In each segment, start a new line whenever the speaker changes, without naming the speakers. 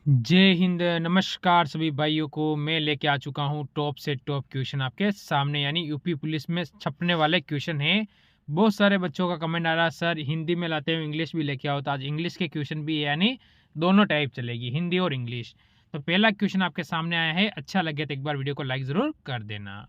जय हिंद, नमस्कार सभी भाइयों को। मैं लेके आ चुका हूँ टॉप से टॉप क्वेश्चन आपके सामने, यानी यूपी पुलिस में छपने वाले क्वेश्चन हैं। बहुत सारे बच्चों का कमेंट आ रहा है, सर हिंदी में लाते हो, इंग्लिश भी लेके आओ। तो आज इंग्लिश के क्वेश्चन भी है, यानी दोनों टाइप चलेगी, हिंदी और इंग्लिश। तो पहला क्वेश्चन आपके सामने आया है, अच्छा लगे तो एक बार वीडियो को लाइक ज़रूर कर देना।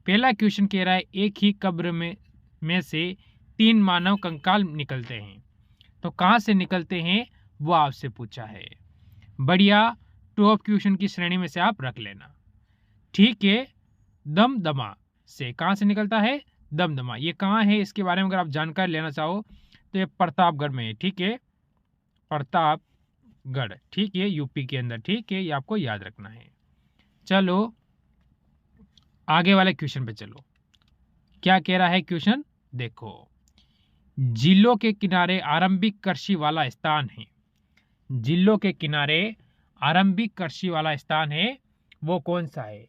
पहला क्वेश्चन कह रहा है, एक ही कब्र में से 3 मानव कंकाल निकलते हैं, तो कहाँ से निकलते हैं वो आपसे पूछा है। बढ़िया, टॉप क्वेश्चन की श्रेणी में से आप रख लेना। ठीक है, दमदमा से कहाँ से निकलता है? दमदमा। ये कहाँ है, इसके बारे में अगर आप जानकारी लेना चाहो तो ये प्रतापगढ़ में है। ठीक है, प्रतापगढ़, ठीक है, यूपी के अंदर। ठीक है, ये आपको याद रखना है। चलो आगे वाले क्वेश्चन पे चलो। क्या कह रहा है क्वेश्चन, देखो। जिलों के किनारे आरंभिक कृषि वाला स्थान है। जिलों के किनारे आरंभिक कृषि वाला स्थान है, वो कौन सा है?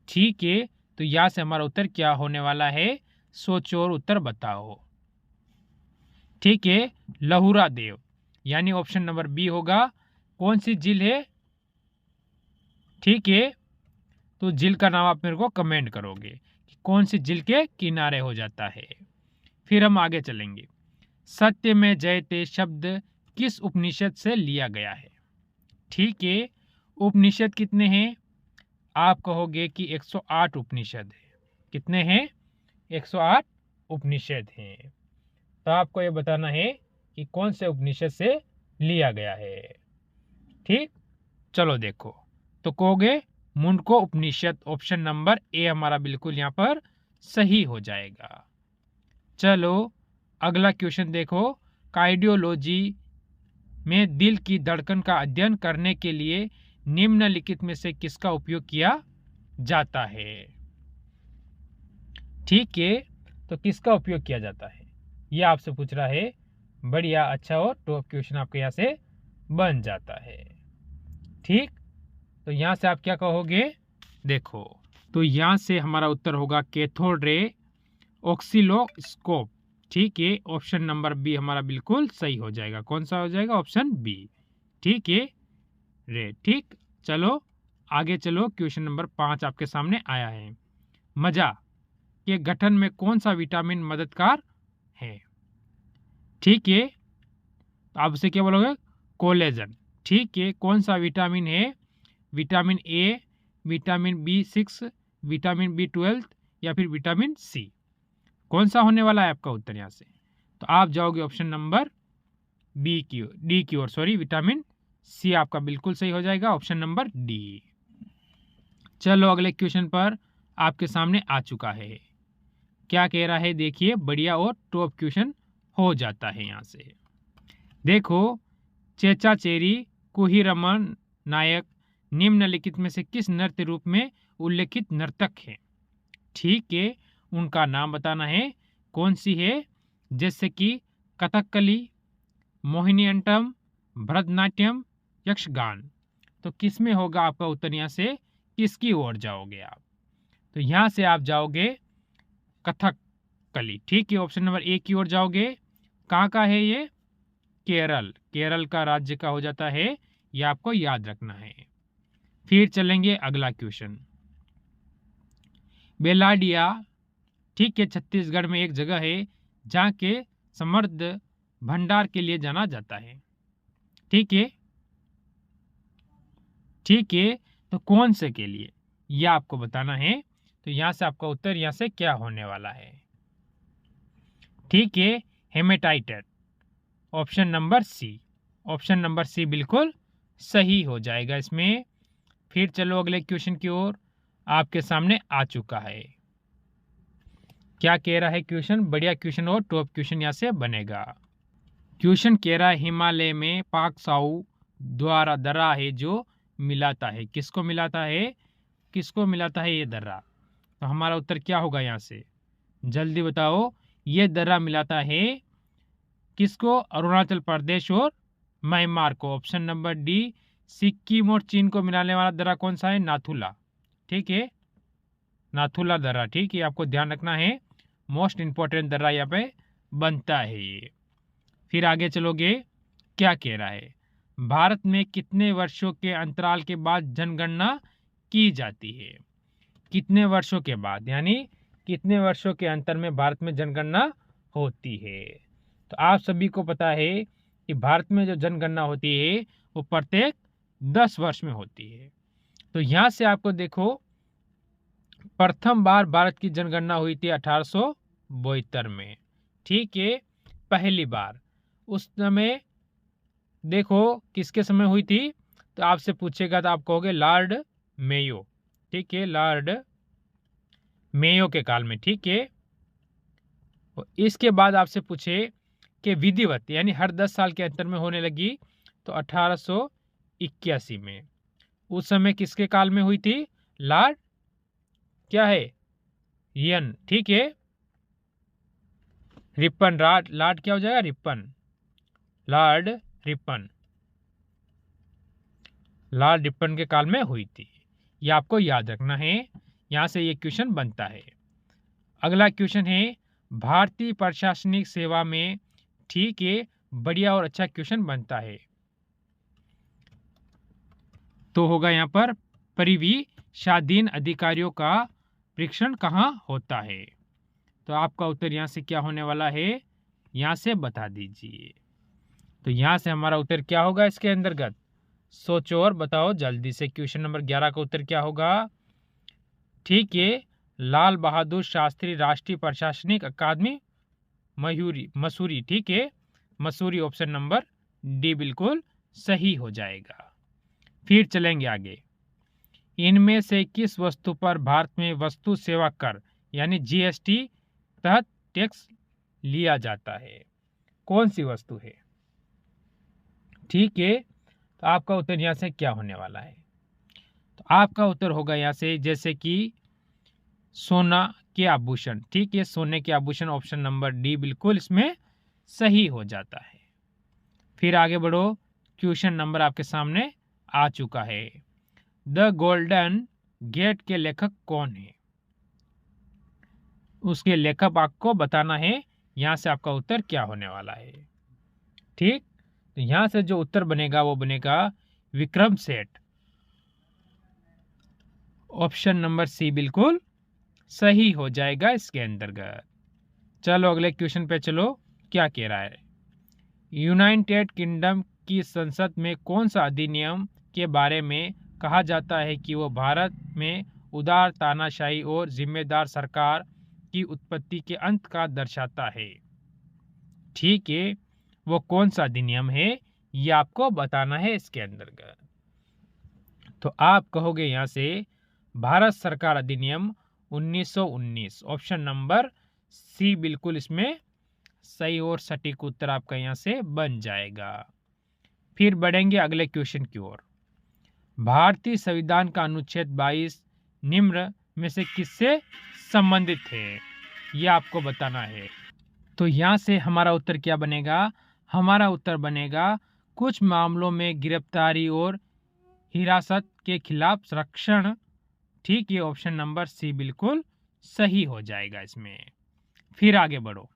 ठीक है, तो यहां से हमारा उत्तर क्या होने वाला है? सोचो और उत्तर बताओ। ठीक है, लहुरा देव, यानी ऑप्शन नंबर बी होगा। कौन सी झील है? ठीक है, तो झील का नाम आप मेरे को कमेंट करोगे कि कौन सी झील के किनारे हो जाता है। फिर हम आगे चलेंगे। सत्य में जयते शब्द किस उपनिषद से लिया गया है? ठीक है, उपनिषद कितने हैं? आप कहोगे कि 108 उपनिषद है। कितने हैं? 108 उपनिषद हैं। तो आपको ये बताना है कि कौन से उपनिषद से लिया गया है। ठीक, चलो देखो। तो कहोगे मुंडको उपनिषद, ऑप्शन नंबर ए हमारा बिल्कुल यहाँ पर सही हो जाएगा। चलो अगला क्वेश्चन देखो। कार्डियोलॉजी में दिल की धड़कन का अध्ययन करने के लिए निम्नलिखित में से किसका उपयोग किया जाता है? ठीक है, तो किसका उपयोग किया जाता है ये आपसे पूछ रहा है। बढ़िया, अच्छा, और टॉप क्वेश्चन आपके यहाँ से बन जाता है। ठीक, तो यहाँ से आप क्या कहोगे, देखो। तो यहाँ से हमारा उत्तर होगा कैथोड रे ऑक्सिलोस्कोप। ठीक है, ऑप्शन नंबर बी हमारा बिल्कुल सही हो जाएगा। कौन सा हो जाएगा? Option B. ठीक है, रे। ठीक, चलो आगे चलो। क्वेश्चन नंबर 5 आपके सामने आया है। मज्जा के गठन में कौन सा विटामिन मददगार है? ठीक है, तो आप उसे क्या बोलोगे? कोलेजन। ठीक है, कौन सा विटामिन है? Vitamin A, vitamin B6, vitamin B12 या फिर विटामिन सी? कौन सा होने वाला है आपका उत्तर यहाँ से? तो आप जाओगे ऑप्शन नंबर डी की ओर, सॉरी, विटामिन सी आपका बिल्कुल सही हो जाएगा, ऑप्शन नंबर डी। चलो अगले क्वेश्चन पर आपके सामने आ चुका है। क्या कह रहा है देखिए, बढ़िया और टॉप क्वेश्चन हो जाता है यहाँ से। देखो, चेचा चेरी कुहीरमन नायक निम्नलिखित में से किस नृत्य रूप में उल्लेखित नर्तक है? ठीक है, उनका नाम बताना है। कौन सी है? जैसे कि कथकली, मोहिनीअट्टम, भरतनाट्यम, यक्षगान। तो किस में होगा आपका उत्तर? यहाँ से किसकी ओर जाओगे आप? तो यहाँ से आप जाओगे कथकली। ठीक है, ऑप्शन नंबर ए की ओर जाओगे। कहाँ का है ये? केरल। केरल का राज्य का हो जाता है, ये आपको याद रखना है। फिर चलेंगे अगला क्वेश्चन। बेलाडिया, ठीक है, छत्तीसगढ़ में एक जगह है जहाँ के समृद्ध भंडार के लिए जाना जाता है। ठीक है, ठीक है, तो कौन से के लिए यह आपको बताना है। तो यहां से आपका उत्तर यहाँ से क्या होने वाला है? ठीक है, हेमेटाइटर, option number C. Option number C बिल्कुल सही हो जाएगा इसमें। फिर चलो अगले क्वेश्चन की ओर, आपके सामने आ चुका है। क्या कह रहा है क्वेश्चन? बढ़िया क्वेश्चन और टॉप क्वेश्चन यहाँ से बनेगा। क्वेश्चन कह रहा है, हिमालय में पाकसाऊ द्वारा दर्रा है जो मिलाता है। किसको मिलाता है? किसको मिलाता है ये दर्रा? तो हमारा उत्तर क्या होगा यहाँ से? जल्दी बताओ। ये दर्रा मिलाता है किसको? अरुणाचल प्रदेश और म्यांमार को। Option number D. सिक्किम और चीन को मिलाने वाला दर्रा कौन सा है? नाथुला। ठीक है, नाथुला दर्रा। ठीक है, आपको ध्यान रखना है, मोस्ट इंपॉर्टेंट दर्रा यहाँ पे बनता है ये। फिर आगे चलोगे, क्या कह रहा है? भारत में कितने वर्षों के अंतराल के बाद जनगणना की जाती है? कितने वर्षों के बाद, यानी कितने वर्षों के अंतर में भारत में जनगणना होती है? तो आप सभी को पता है कि भारत में जो जनगणना होती है वो प्रत्येक 10 वर्ष में होती है। तो यहाँ से आपको देखो, प्रथम बार भारत की जनगणना हुई थी 1872 में, ठीक है, पहली बार। उस समय देखो किसके समय हुई थी, तो आपसे पूछेगा तो आप कहोगे लॉर्ड मेयो, ठीक है, लॉर्ड मेयो के काल में, ठीक है। इसके बाद आपसे पूछे कि विधिवत यानी हर 10 साल के अंतर में होने लगी, तो 1881 में। उस समय किसके काल में हुई थी? लॉर्ड क्या है, यन, ठीक है, रिपन, लॉर्ड क्या हो जाएगा, Ripon, Lord Ripon, Lord Ripon के काल में हुई थी। ये आपको याद रखना है, यहां से ये क्वेश्चन बनता है। अगला क्वेश्चन है भारतीय प्रशासनिक सेवा में, ठीक है, बढ़िया और अच्छा क्वेश्चन बनता है। तो होगा यहाँ पर परिवीक्षाधीन अधिकारियों का परीक्षण कहाँ होता है? तो आपका उत्तर यहाँ से क्या होने वाला है, यहाँ से बता दीजिए। तो यहाँ से हमारा उत्तर क्या होगा इसके अंतर्गत, सोचो और बताओ जल्दी से। क्वेश्चन नंबर 11 का उत्तर क्या होगा? ठीक है, लाल बहादुर शास्त्री राष्ट्रीय प्रशासनिक अकादमी मसूरी, ठीक है, मसूरी, ऑप्शन नंबर डी बिल्कुल सही हो जाएगा। फिर चलेंगे आगे। इनमें से किस वस्तु पर भारत में वस्तु सेवा कर यानी जीएसटी तहत टैक्स लिया जाता है? कौन सी वस्तु है? ठीक है, तो आपका उत्तर यहाँ से क्या होने वाला है? तो आपका उत्तर होगा यहाँ से जैसे कि सोना के आभूषण, ठीक है, सोने के आभूषण, ऑप्शन नंबर डी बिल्कुल इसमें सही हो जाता है। फिर आगे बढ़ो, क्वेश्चन नंबर आपके सामने आ चुका है। द गोल्डन गेट के लेखक कौन है? उसके लेखक आपको बताना है। यहां से आपका उत्तर क्या होने वाला है? ठीक, तो यहां से जो उत्तर बनेगा वो बनेगा Vikram Seth, option number C बिल्कुल सही हो जाएगा इसके अंतर्गत। चलो अगले क्वेश्चन पे चलो, क्या कह रहा है? यूनाइटेड किंगडम की संसद में कौन सा अधिनियम के बारे में कहा जाता है कि वो भारत में उदार तानाशाही और जिम्मेदार सरकार की उत्पत्ति के अंत का दर्शाता है? ठीक है, वो कौन सा अधिनियम है ये आपको बताना है इसके अंतर्गत। तो आप कहोगे यहां से भारत सरकार अधिनियम 1919, ऑप्शन नंबर सी बिल्कुल इसमें सही और सटीक उत्तर आपका यहां से बन जाएगा। फिर बढ़ेंगे अगले क्वेश्चन की ओर। भारतीय संविधान का अनुच्छेद 22 निम्न में से किससे संबंधित है? यह आपको बताना है। तो यहां से हमारा उत्तर क्या बनेगा? हमारा उत्तर बनेगा कुछ मामलों में गिरफ्तारी और हिरासत के खिलाफ संरक्षण, ठीक है, ऑप्शन नंबर सी बिल्कुल सही हो जाएगा इसमें। फिर आगे बढ़ो,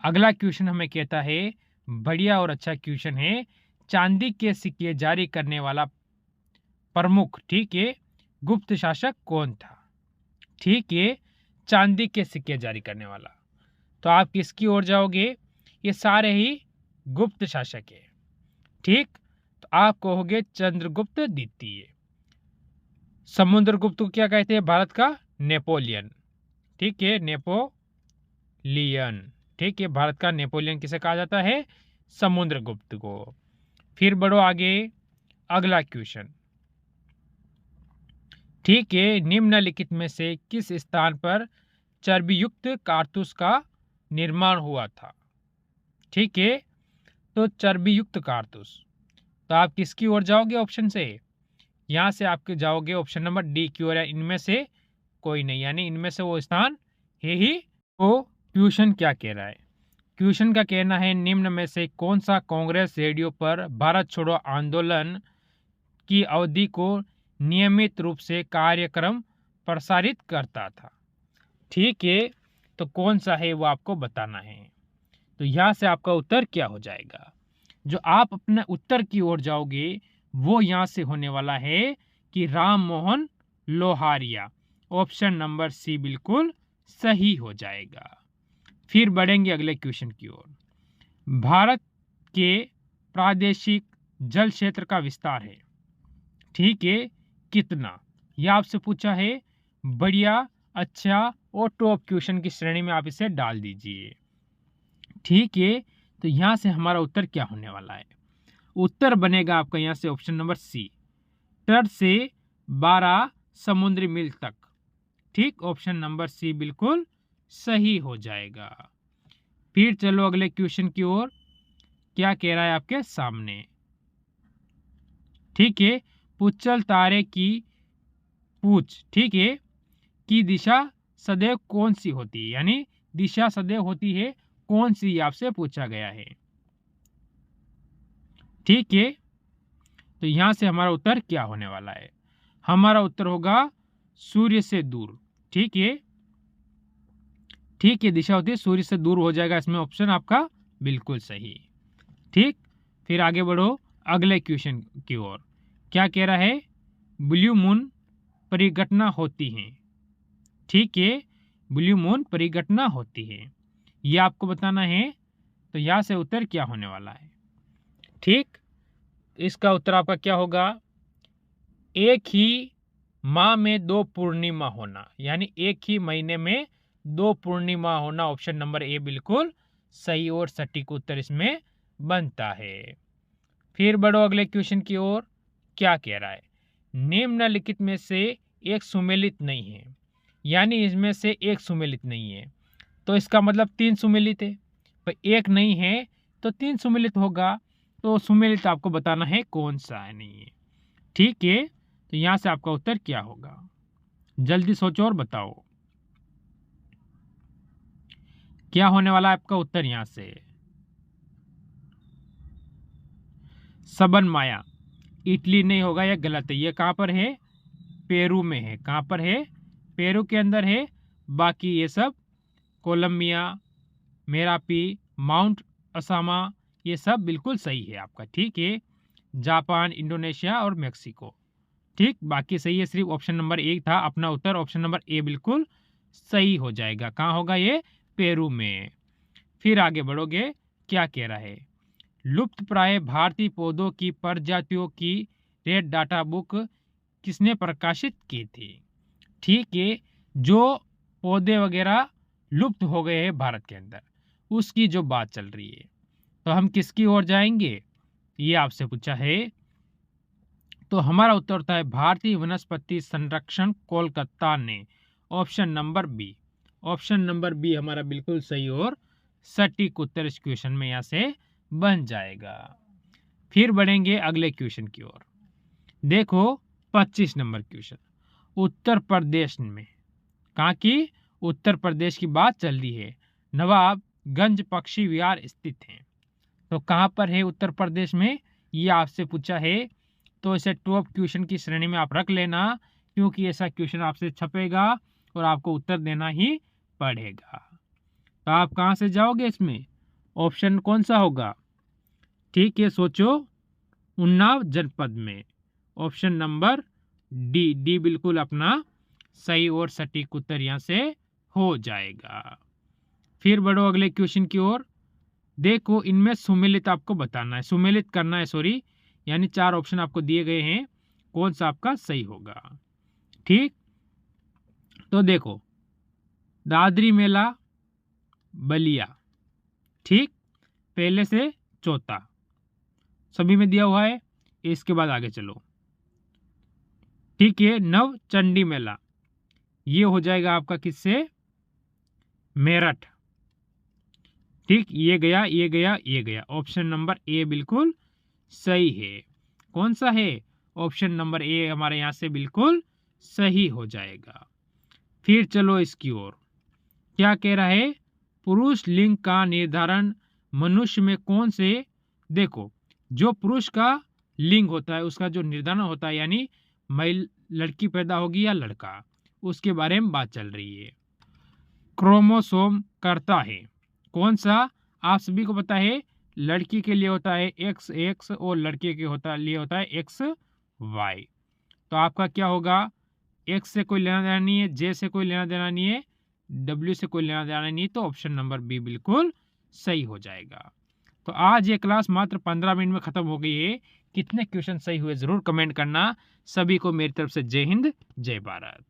अगला क्वेश्चन हमें कहता है, बढ़िया और अच्छा क्वेश्चन है, चांदी के सिक्के जारी करने वाला प्रमुख, ठीक है, गुप्त शासक कौन था? ठीक है, चांदी के सिक्के जारी करने वाला। तो आप किसकी ओर जाओगे? ये सारे ही गुप्त शासक है, ठीक, तो आप कहोगे चंद्रगुप्त द्वितीय। समुद्रगुप्त को क्या कहते हैं? भारत का नेपोलियन, ठीक है, नेपोलियन, ठीक है, भारत का नेपोलियन किसे कहा जाता है? समुद्रगुप्त को। फिर बढ़ो आगे, अगला क्वेश्चन, ठीक है, निम्नलिखित में से किस स्थान पर चर्बी युक्त कारतूस का निर्माण हुआ था? ठीक है, तो चर्बी युक्त कारतूस, तो आप किसकी ओर जाओगे ऑप्शन से? यहां से आपके जाओगे ऑप्शन नंबर डी की ओर, इनमें से कोई नहीं, यानी इनमें से वो स्थान है ही। तो क्वेश्चन क्या कह रहा है? क्वेश्चन का कहना है, निम्न में से कौन सा कांग्रेस रेडियो पर भारत छोड़ो आंदोलन की अवधि को नियमित रूप से कार्यक्रम प्रसारित करता था? ठीक है, तो कौन सा है वो आपको बताना है। तो यहां से आपका उत्तर क्या हो जाएगा? जो आप अपने उत्तर की ओर जाओगे वो यहाँ से होने वाला है कि Ram Mohan Lohariya. Option number C बिल्कुल सही हो जाएगा। फिर बढ़ेंगे अगले क्वेश्चन की ओर। भारत के प्रादेशिक जल क्षेत्र का विस्तार है, ठीक है, कितना? यह आपसे पूछा है। बढ़िया, अच्छा और टॉप क्वेश्चन की श्रेणी में आप इसे डाल दीजिए, ठीक है। तो यहां से हमारा उत्तर क्या होने वाला है? उत्तर बनेगा आपका यहां से ऑप्शन नंबर सी, तट से 12 समुद्री मील तक, ठीक। ऑप्शन नंबर सी बिल्कुल सही हो जाएगा। फिर चलो अगले क्वेश्चन की ओर। क्या कह रहा है आपके सामने, ठीक है। पुच्चल तारे की पूछ, ठीक है, की दिशा सदैव कौन सी होती है, यानी दिशा सदैव होती है कौन सी, आपसे पूछा गया है, ठीक है। तो यहां से हमारा उत्तर क्या होने वाला है? हमारा उत्तर होगा सूर्य से दूर, ठीक है, ठीक है। दिशा होती है सूर्य से दूर हो जाएगा इसमें ऑप्शन आपका बिल्कुल सही, ठीक। फिर आगे बढ़ो अगले क्वेश्चन की ओर। क्या कह रहा है? ब्लू मून परिघटना होती है, ठीक है, ब्लू मून परिघटना होती है, यह आपको बताना है। तो यहां से उत्तर क्या होने वाला है, ठीक। इसका उत्तर आपका क्या होगा? एक ही माह में 2 पूर्णिमा होना, यानी एक ही महीने में 2 पूर्णिमा होना। ऑप्शन नंबर ए बिल्कुल सही और सटीक उत्तर इसमें बनता है। फिर बढ़ो अगले क्वेश्चन की ओर। क्या कह रहा है? निम्नलिखित में से एक सुमेलित नहीं है, यानी इसमें से एक सुमेलित नहीं है। तो इसका मतलब 3 सुमेलित है, पर एक नहीं है तो 3 सुमेलित होगा। तो सुमेलित आपको बताना है कौन सा है, नहीं है, ठीक है। तो यहां से आपका उत्तर क्या होगा? जल्दी सोचो और बताओ क्या होने वाला है आपका उत्तर। यहां से सबन माया, इटली नहीं होगा, यह गलत है। यह कहां पर है? पेरू में है। कहां पर है? पेरू के अंदर है। बाकी ये सब कोलंबिया, मेरापी, माउंट असामा, ये सब बिल्कुल सही है आपका, ठीक है। जापान, इंडोनेशिया और मेक्सिको, ठीक, बाकी सही है। सिर्फ ऑप्शन नंबर 1 था अपना उत्तर। ऑप्शन नंबर ए बिल्कुल सही हो जाएगा। कहाँ होगा ये? पेरू में। फिर आगे बढ़ोगे। क्या कह रहा है? लुप्त प्राय भारतीय पौधों की प्रजातियों की रेड डाटा बुक किसने प्रकाशित की थी, ठीक है। जो पौधे वगैरह लुप्त हो गए हैं भारत के अंदर, उसकी जो बात चल रही है, तो हम किसकी ओर जाएंगे? ये आपसे पूछा है। तो हमारा उत्तर होता है भारतीय वनस्पति संरक्षण कोलकाता ने। Option number B. Option number B हमारा बिल्कुल सही और सटीक उत्तर इस क्वेश्चन में यहां से बन जाएगा। फिर बढ़ेंगे अगले क्वेश्चन की ओर। देखो 25 नंबर क्वेश्चन। उत्तर प्रदेश में, कहाँ की? उत्तर प्रदेश की बात चल रही है। नवाबगंज पक्षी विहार स्थित है। तो कहाँ पर है उत्तर प्रदेश में? ये आपसे पूछा है। तो इसे टॉप क्वेश्चन की श्रेणी में आप रख लेना, क्योंकि ऐसा क्वेश्चन आपसे छपेगा और आपको उत्तर देना ही पड़ेगा। तो आप कहाँ से जाओगे इसमें? ऑप्शन कौन सा होगा? ठीक है, सोचो। उन्नाव जनपद में। Option number D. डी बिल्कुल अपना सही और सटीक उत्तर यहाँ से हो जाएगा। फिर बढ़ो अगले क्वेश्चन की ओर। देखो इनमें सुमेलित आपको बताना है, सुमेलित करना है, सॉरी, यानी 4 ऑप्शन आपको दिए गए हैं, कौन सा आपका सही होगा, ठीक। तो देखो दादरी मेला, बलिया, ठीक, पहले से चौथा सभी में दिया हुआ है। इसके बाद आगे चलो, ठीक है। नव चंडी मेला, ये हो जाएगा आपका किससे? मेरठ, ठीक। ये गया, ये गया, ये गया। ऑप्शन नंबर ए बिल्कुल सही है। कौन सा है? ऑप्शन नंबर ए हमारे यहां से बिल्कुल सही हो जाएगा। फिर चलो इसकी ओर। क्या कह रहा है? पुरुष लिंग का निर्धारण मनुष्य में कौन से? देखो जो पुरुष का लिंग होता है उसका जो निर्धारण होता है, यानी लड़की पैदा होगी या लड़का, उसके बारे में बात चल रही है। क्रोमोसोम करता है कौन सा? आप सभी को पता है लड़की के लिए होता है एक्स एक्स और लड़के के लिए होता है एक्स वाई। तो आपका क्या होगा, एक्स से कोई लेना देना नहीं है, जे से कोई लेना देना नहीं है, डब्ल्यू से कोई लेना देना नहीं है, तो ऑप्शन नंबर बी बिल्कुल सही हो जाएगा। तो आज ये क्लास मात्र 15 मिनट में खत्म हो गई है। कितने क्वेश्चन सही हुए जरूर कमेंट करना। सभी को मेरी तरफ से जय हिंद जय भारत।